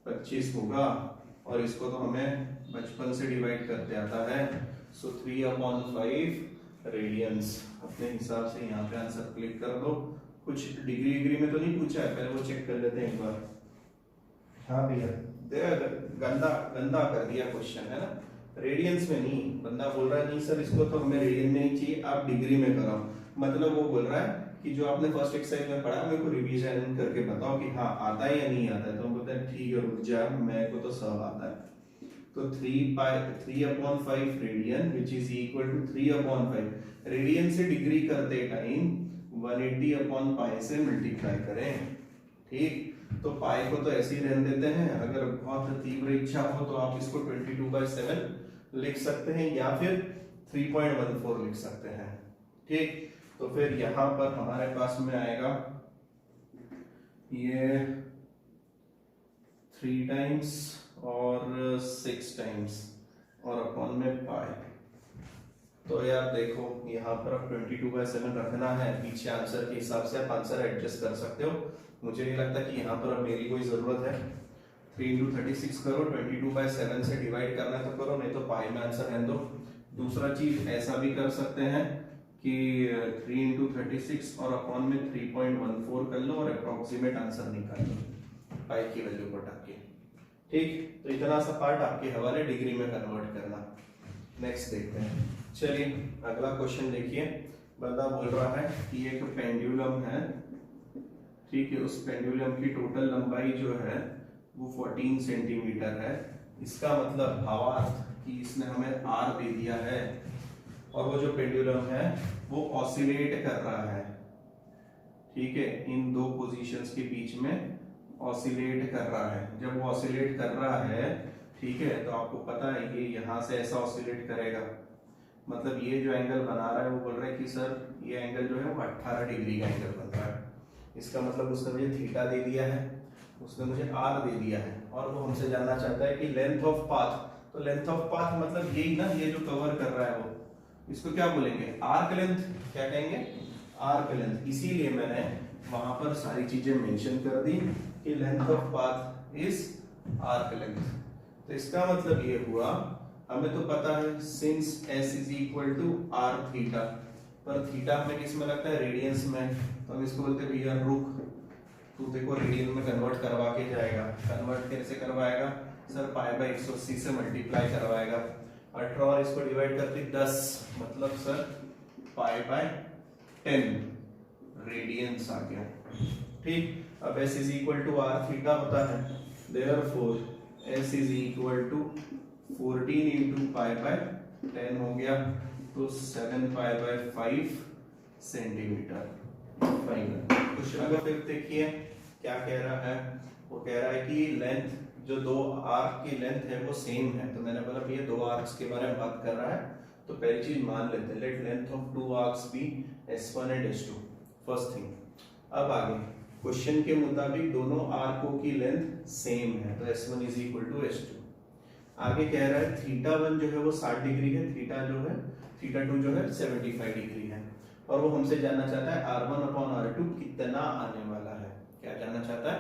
25 होगा, और इसको तो हमें बचपन से डिवाइड करते आता है। सो 3 अपॉन 5 रेडियंस। अपने हिसाब से यहाँ पे आंसर क्लिक कर दो। कुछ डिग्री में तो नहीं पूछा है, पहले वो चेक कर लेते हैं एक बार। हाँ भैया गंदा कर दिया क्वेश्चन है ना, रेडियंस में नहीं। बंदा बोल रहा है नहीं सर इसको तो हमें रेडियन में ही चाहिए, आप डिग्री में कराओ। मतलब वो बोल रहा है कि जो आपने फर्स्ट एक्सरसाइज में पढ़ा मेरे को रिवीजन करके बताओ कि हाँ आता है या नहीं आता है। तो हम बोलते हैं ठीक है रुक जा, मेरे को तो सब आता है। तो 3 upon 5 radian which is equal to 3 upon 5। Radian से डिग्री करते टाइम 180 अपॉन पाई से मल्टीप्लाई करें। ठीक, तो पाई को तो ऐसे ही रहने देते हैं। अगर बहुत तीव्र इच्छा हो तो आप इसको 22/7 लिख सकते हैं या फिर 3.14 लिख सकते हैं। ठीक, तो फिर यहां पर हमारे पास में आएगा ये 3 टाइम्स और 6 टाइम्स और अपॉन में पाई। तो यार देखो यहाँ पर अब 22/7 रखना है, पीछे आंसर के हिसाब से आप आंसर एडजस्ट कर सकते हो। मुझे नहीं लगता कि यहाँ पर अब मेरी कोई जरूरत है। 3 into 36 करो, 22/7 से डिवाइड करना है तो करो, नहीं तो पाई में आंसर रहने दो। दूसरा चीज ऐसा भी कर सकते हैं कि 3 into 36 और अपॉन में 3.14 कर लो और अप्रोक्सीमेट आंसर निकाल लो पाई की वैल्यू को रख के। ठीक, तो इतना सा पार्ट आपके हवाले, डिग्री में कन्वर्ट करना। नेक्स्ट देखते हैं। चलिए अगला क्वेश्चन देखिए। बंदा बोल रहा है कि एक पेंडुलम है, ठीक है, उस पेंडुलम की टोटल लंबाई जो है वो 14 सेंटीमीटर है। इसका मतलब भावार्थ कि इसने हमें आर दे दिया है और वो जो पेंडुलम है वो ऑसिलेट कर रहा है, ठीक है, इन दो पोजीशंस के बीच में ऑसिलेट कर रहा है। जब वो ऑसिलेट कर रहा है, ठीक है, तो आपको पता है ये यहाँ से ऐसा ऑसिलेट करेगा, मतलब ये जो एंगल बना रहा है वो बोल रहा है कि सर ये एंगल जो है वो 18 डिग्री का एंगल बन रहा है। इसका मतलब उसने मुझे थीटा दे दिया है, उसने मुझे आर दे दिया है, और वो हमसे जानना चाहता है कि लेंथ ऑफ पाथ। तो लेंथ ऑफ पाथ मतलब यही ना, ये जो कवर कर रहा है वो, इसको क्या बोलेंगे, आर्क लेंथ। क्या कहेंगे, आर्क लेंथ। इसीलिए मैंने वहां पर सारी चीजें मेंशन कर दी कि length of path is arc length. तो इसका मतलब ये हुआ, हमें तो पता है since s is equal to r theta, पर थीटा हमें किस में लगता है, रेडियंस में, तो हम इसको बोलते हैं भैया रुक, तू देखो रेडियन में कन्वर्ट करवा के जाएगा। कन्वर्ट कैसे करवाएगा सर, पाई बाय 180 से मल्टीप्लाई करवाएगा। 18 और इसको डिवाइड करके 10, मतलब सर पाई बाय 10 रेडियंस आ गया। ठीक, अब s is equal to r theta होता है, therefore s is equal to 14 into pi by 10 हो गया, तो 7 pi by 5 centimetre final. Question अगर फिर देखिए क्या कह रहा है, वो कह रहा है कि लेंथ, जो दो आर्क की लेंथ है वो सेम है। तो मैंने बोला भैया दो आर्क्स के बारे में बात कर रहा है, तो पहली चीज मान लेते हैं, let length of two arcs be s1 and s2, first thing. अब आगे क्वेश्चन के मुताबिक दोनों आर्कों की लेंथ सेम है, तो s1 is equal to s2। आगे कह रहा है थीटा 1 जो है वो 60 डिग्री है, थीटा जो है, थीटा 2 जो है 75 डिग्री है, और वो हमसे जानना चाहता है r1 अपॉन r2 कितना आने वाला है। क्या जानना चाहता है,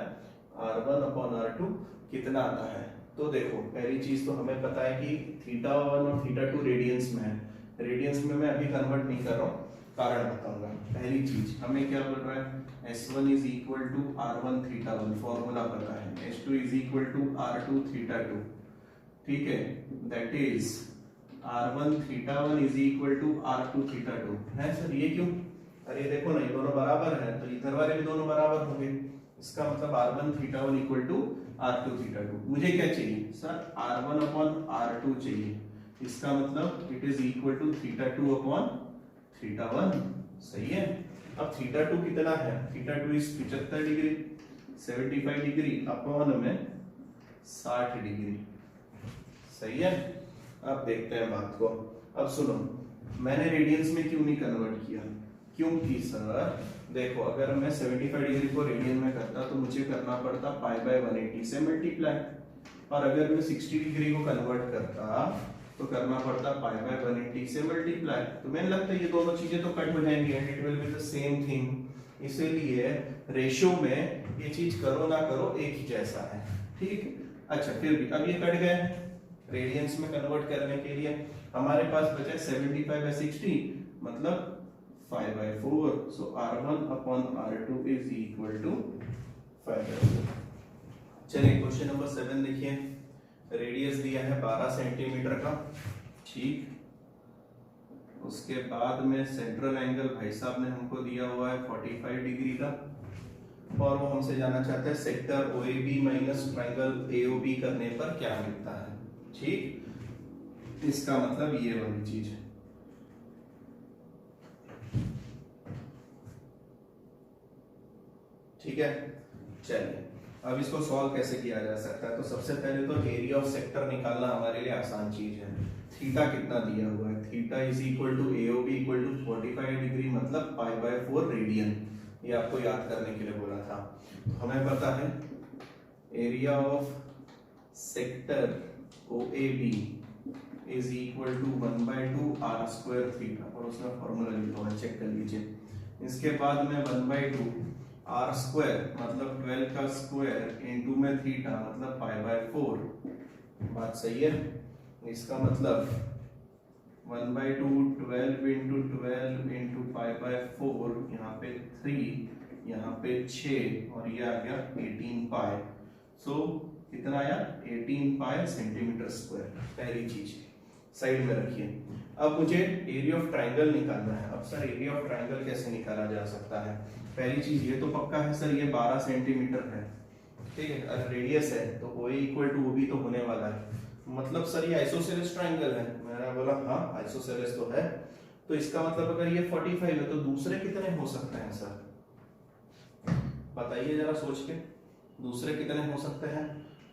r1 अपॉन r2 कितना आता है। तो देखो पहली चीज तो हमें पता है कि थीटा 1 और थीटा 2 रेडियंस में है, रेडियंस में मैं अभी कन्वर्ट नहीं कर रहा हूँ, कारण बताऊंगा। पहली चीज हमें क्या बोल रहा है, s1 is equal to r1 theta 1, formula पता है, s2 is equal to r2 theta 2, ठीक है, that is r1 theta 1 is equal to r2 theta 2 है। सर ये क्यों, अरे देखो ना ये दोनों बराबर है, तो इधर वाले भी दोनों बराबर होंगे, इसका मतलब r1 theta 1 equal to r2 theta 2। मुझे क्या चाहिए सर, r1 अपॉन r2 चाहिए, इसका मतलब it is equal to theta 2 upon theta 1, सही है। अब थीटा 2 कितना है, theta 2 is 75 degree, 75 degree upon में 60 डिग्री, सही है। अब देखते हैं बात को। अब सुनो, मैंने रेडियंस में क्यों नहीं कन्वर्ट किया, क्योंकि सर देखो अगर मैं 75 डिग्री को रेडियन में करता तो मुझे करना पड़ता पाई बाय 180 से मल्टीप्लाई, और अगर मैं 60 डिग्री को कन्वर्ट करता तो करना पड़ता पाई बाय 180 से मल्टीप्लाई। तो मैंने लगता है ये दोनों चीजें तो कट हो जाएंगी and it will be the same thing. इसीलिए रेशियो में ये चीज करो ना करो एक ही जैसा है, ठीक। अच्छा फिर भी अब ये कट गए, रेडियंस में कन्वर्ट करने के लिए हमारे पास बचा 75 बाय 60, मतलब 5 by 4, so r1 upon r2 is equal to 5 by 4। चलिए क्वेश्चन नंबर 7 देखिए, रेडियस दिया है 12 सेंटीमीटर का, ठीक। उसके बाद में सेंट्रल एंगल भाई साहब ने हमको दिया हुआ है 45 डिग्री का, और वो हमसे जानना चाहते हैं sector OAB minus triangle AOB करने पर क्या मिलता है, ठीक। इसका मतलब ये वाली चीज है, ठीक है। चलिए अब इसको सॉल्व कैसे किया जा सकता है, तो सबसे पहले तो एरिया ऑफ सेक्टर निकालना हमारे लिए आसान चीज है। थीटा कितना दिया हुआ है, theta is equal to AOB equal to 45 degree, मतलब पाई बाय 4 रेडियन, ये आपको याद करने के लिए बोला था। तो हमें पता है area of sector OAB is equal to 1/2 r square theta, और उसका फॉर्मूला लिखा हुआ है, चेक कर लीजिए। इसके बाद में 1/2 r स्क्वायर मतलब 12 का स्क्वायर इनटू में थीटा मतलब पाई बाय 4, बात सही है। इसका मतलब 1/2 12 इंटू 12 इंटू पाई बाय 4, यहाँ पे 3, यहाँ पे 6, और ये आ गया 18 पाई। सो कितना आया 18 पाई सेंटीमीटर स्क्वायर। पहली चीज साइड में रखिए। अब मुझे एरिया ऑफ ट्राइंगल निकालना है। अब सर एरिया ऑफ ट्राइंगल कैसे निकाला जा सकता है? पहली चीज ये तो पक्का है सर ये 12 सेंटीमीटर है, ठीक है, अगर रेडियस है तो OA इक्वल टू OB तो होने वाला है, मतलब सर ये आइसोसेलेस ट्राइंगल है। मैंने बोला हाँ आइसोसेलेस तो है, तो इसका मतलब अगर ये 45 है तो दूसरे कितने हो सकते हैं सर? बताइए जरा सोच के, दूसरे कितने हो सकते हैं?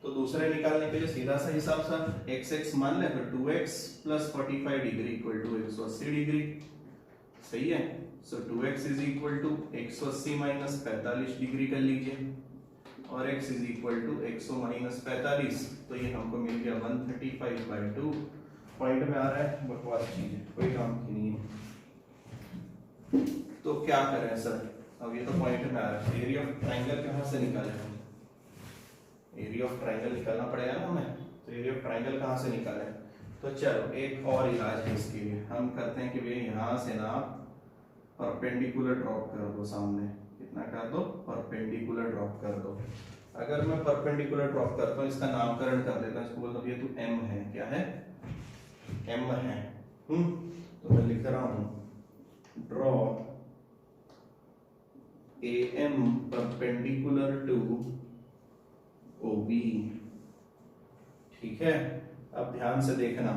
तो दूसरे निकालने के लिए सीधा सा हिसाब सर x मान ले तो 2x plus 45 degree equal to 180 degree, सही है। So 2x is equal to 180 minus 45 degree कर लीजिए, और x is equal to 100 minus 45, तो ये हमको मिल गया 135/2। पॉइंट में आ रहा है? बकवास चीज है, कोई काम की नहीं है। तो क्या करें सर? अब ये तो पॉइंट में आ रहा है, एरिया ऑफ ट्राइंगल कहां से निकालें हम? एरिया ऑफ ट्राइंगल निकालना पड़ेगा ना हमें, तो एरिया ऑफ ट्राइंगल कहां से निकालें? तो चलो एक और इलाज है इसके लिए, हम करते हैं कि भैया यहां से ना परपेंडिकुलर ड्रॉप कर दो सामने, कितना कर दो? परपेंडिकुलर ड्रॉप कर दो। अगर मैं परपेंडिकुलर ड्रॉप करता हूं, इसका नामकरण कर देता हूं, इसको बोलता हूं ये तो M है, क्या है? M है। तो मैं लिख रहा हूं draw AM perpendicular to OB, ठीक है। अब ध्यान से देखना,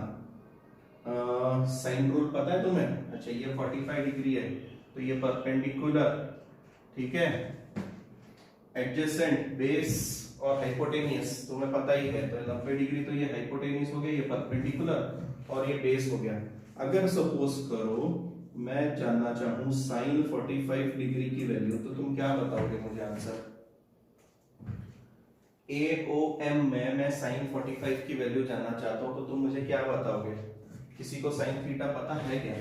साइन रूल पता है तुम्हें? अच्छा ये 45 डिग्री है तो ये परपेंडिकुलर, ठीक है, एडजेसेंट, बेस और हाइपोटेनियस तुम्हें पता ही है, तो 90 डिग्री तो ये हाइपोटेनियस हो गया, ये परपेंडिकुलर और ये बेस हो गया। अगर सपोज करो मैं जानना चाहूं साइन 45 डिग्री की वैल्यू, तो तुम क्या बताओगे मुझे आंसर? AOM में मैं साइन 45 की वैल्यू जानना चाहता हूं, तो तुम मुझे क्या बताओगे? किसी को साइन थीटा पता है क्या?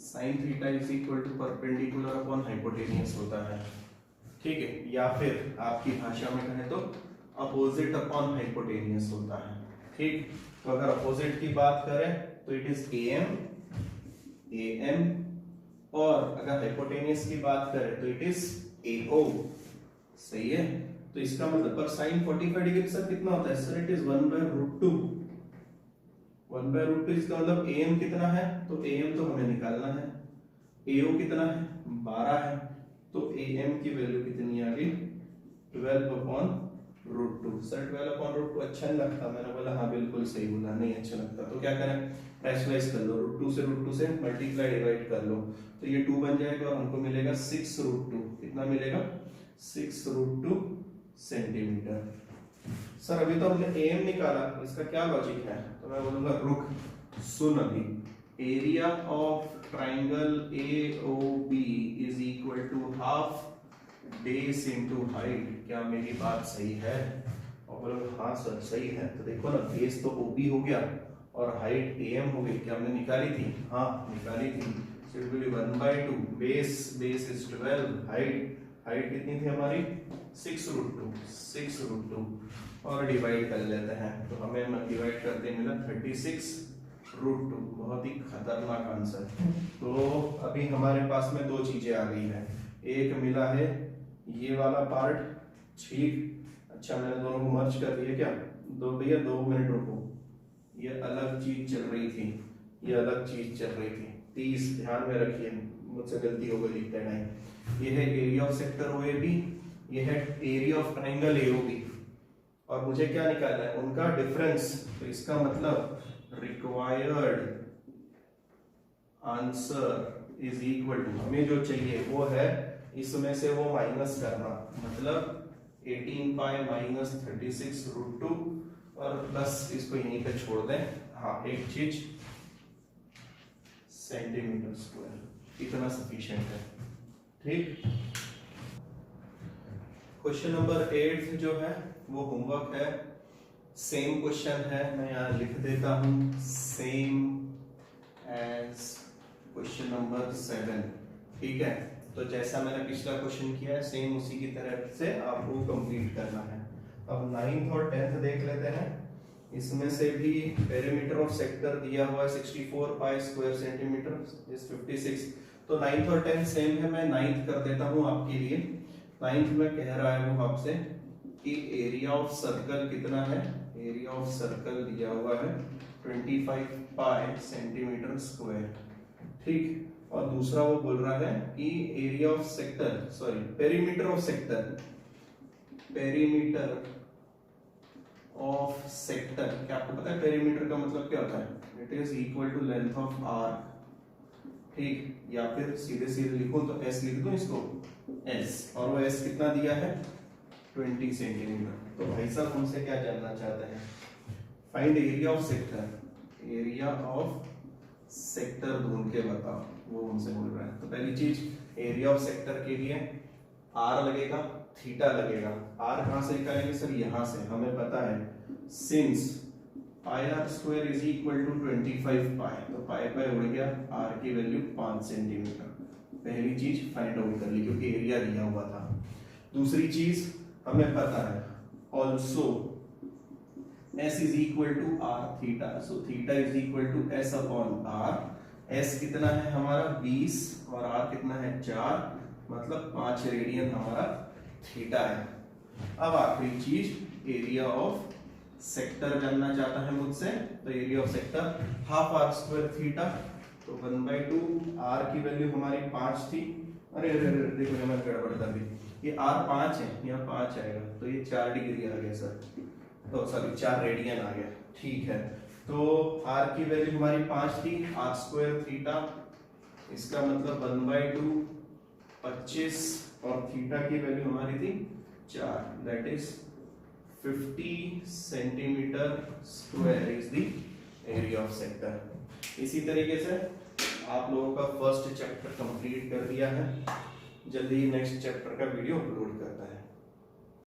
Sine theta is equal to perpendicular upon hypotenuse होता है, ठीक है, या फिर आपकी भाषा में कहें तो अपोजिट अपॉन हाइपोटेनियस होता है, ठीक। तो अगर अपोजिट की बात करें तो इट इज AM, और अगर हाइपोटेनियस की बात करें तो इट इज AO, सही है। तो इसका मतलब पर साइन 45 डिग्री सर कितना होता है? Sir it is 1/√2, 1/√2। इसका मतलब AM कितना है? तो AM तो हमें निकालना है, AO कितना है? 12 है, तो AM की वैल्यू कितनी आ गई? 12/√2। सर 12/√2 अच्छा नहीं लगता, मैंने बोला हाँ बिल्कुल सही बोला, नहीं अच्छा लगता, तो क्या करें? रैशनलाइज कर लो, √2 से मल्टीप्लाई डिवाइड कर लो, तो ये 2 बन जाएगा और हमको मिलेगा 6√2। कितना मिलेगा? 6√2 सेंटीमीटर। सर अभी तो हमने AM निकाला, इसका क्या लॉजिक है? तो मैं बोलूंगा रुक सुन, अभी area of triangle AOB is equal to half base into height. क्या मेरी बात सही है? और बोलोगे हाँ सर सही है। तो देखो ना, बेस तो OB हो गया और हाइट AM हो गई, क्या हमने निकाली थी? हाँ निकाली थी। So it will be 1/2, base is 12, height कितनी थी हमारी? 6√2, और डिवाइड कर लेते हैं, तो हमें डिवाइड करते मिला 36√2। बहुत ही खतरनाक आंसर। तो अभी हमारे पास में दो चीजें आ गई है, एक मिला है ये वाला पार्ट, ठीक। अच्छा मैंने दोनों को मर्ज कर दिया क्या? दो भैया 2 मिनट रुको, ये अलग चीज चल रही थी, ये अलग चीज चल रही थी। 30 ध्यान में रखिए, मुझसे गलती हो गई लिखते टाइम। ये है एरिया ऑफ सेक्टर OAB, ये है एरिया ऑफ ट्रायंगल AOB, और मुझे क्या निकालना है? उनका डिफरेंस। तो इसका मतलब required answer is equal to, हमें जो चाहिए वो है इसमें से वो माइनस करना, मतलब 18 पाई माइनस 36√2, और बस इसको यहीं पे छोड़ दें। हाँ एक चीज, सेंटीमीटर स्क्वायर, इतना सफिशिएंट है, ठीक। क्वेश्चन नंबर 8 जो है वो होमवर्क है, सेम क्वेश्चन है, मैं यहाँ लिख देता हूँ, सेम एज क्वेश्चन नंबर 7, ठीक है। तो जैसा मैंने पिछला क्वेश्चन किया है सेम उसी की तरह से आपको कंप्लीट करना है। अब 9th और 10th देख लेते हैं। इसमें से भी पेरीमीटर ऑफ सेक्टर दिया हुआ है 64 पाई स्क्वायर सेंटीमीटर इज 56। तो 9th और 10th सेम है, मैं 9th कर देता हूँ आपके लिए। 9th में कह रहा है वो आपसे कि एरिया ऑफ सर्कल कितना है, एरिया ऑफ सर्कल दिया हुआ है 25 पाई सेंटीमीटर स्क्वायर, ठीक। और दूसरा वो बोल रहा है कि area of sector, sorry perimeter of sector, perimeter of sector, क्या आपको पता है पेरीमीटर का मतलब क्या होता है? It is equal to length of arc, ठीक। या फिर सीधे सीधे लिखूं तो एस लिख दूं इसको, एस, और वो एस कितना दिया है 20 सेंटीमीटर। तो भाई साहब हमसे क्या जानना चाहते हैं? Find area of sector, area of sector ढूंढ के बताओ, वो हमसे बोल रहा है। तो पहली चीज एरिया ऑफ सेक्टर के लिए आर लगेगा, थीटा लगेगा। आर कहां से निकालेंगे सर? यहां से, हमें पता है since pi r square is equal to 25 pi, तो पाई पाई उड़ गया, आर की वैल्यू 5 सेंटीमीटर। पहली चीज फाइंड आउट कर ली क्योंकि एरिया दिया हुआ था। दूसरी चीज हमें पता है also S is equal to r theta, so theta is equal to S upon r। S कितना है हमारा 20 और r कितना है 4, मतलब 5 रेडियन हमारा थीटा है। अब आखिरी चीज एरिया ऑफ सेक्टर जानना चाहता है मुझसे, तो area of sector half r square theta, तो 1/2 r की वैल्यू हमारी 5 थी। अरे अरे अरे देखो ये मैं गड़बड़ कर दी, ये r 5 है, यहाँ 5 आएगा, तो ये 4 डिग्री आ गया सर, तो सॉरी 4 रेडियन आ गया, ठीक है। तो r की वैल्यू हमारी 5 थी, r स्क्वायर थीटा, इसका मतलब 1/2 25, और थीटा की वैल्यू हमारी थी 4, that is 50 centimetre square is the area of sector. इसी तरीके से आप लोगों का फर्स्ट चैप्टर कंप्लीट कर दिया है, जल्दी नेक्स्ट चैप्टर का वीडियो अपलोड करता है।